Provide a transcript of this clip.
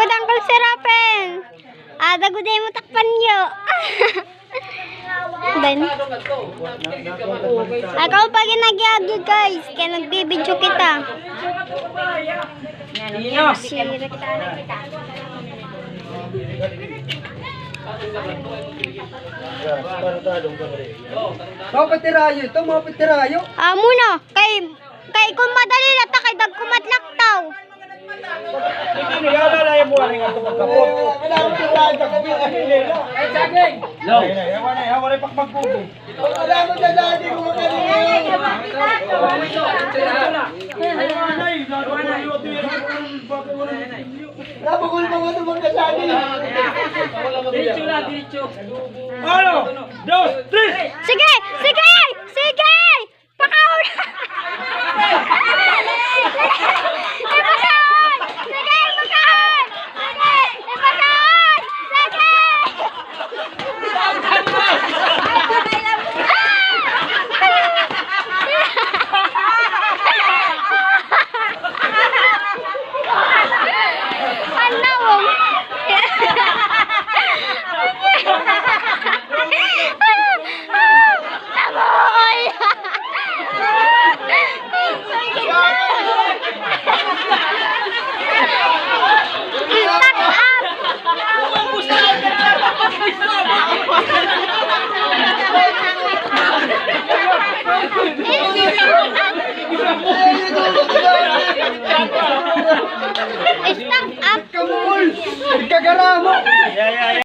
Dagod Uncle Serapen. Dagod ay mo takpan nyo. Dan. Ako pa ginagyagyo guys. Kaya nagbibidyo kita. Sira kita. Mau petirayo ito, mau petirayo. Muna. Kay kung madali lata kay dag kumatlaktaw. Naglalaya mo ang ito magkapot. Ay, saging! No. Hawa rin pakmagbubo. Wala mo dyan lagi kung makalingin. Napagul mo nga itong mga saging. Diretso na, diretso. Ano? Dos, tres! Sige! Sige! Sige! Pakaw na!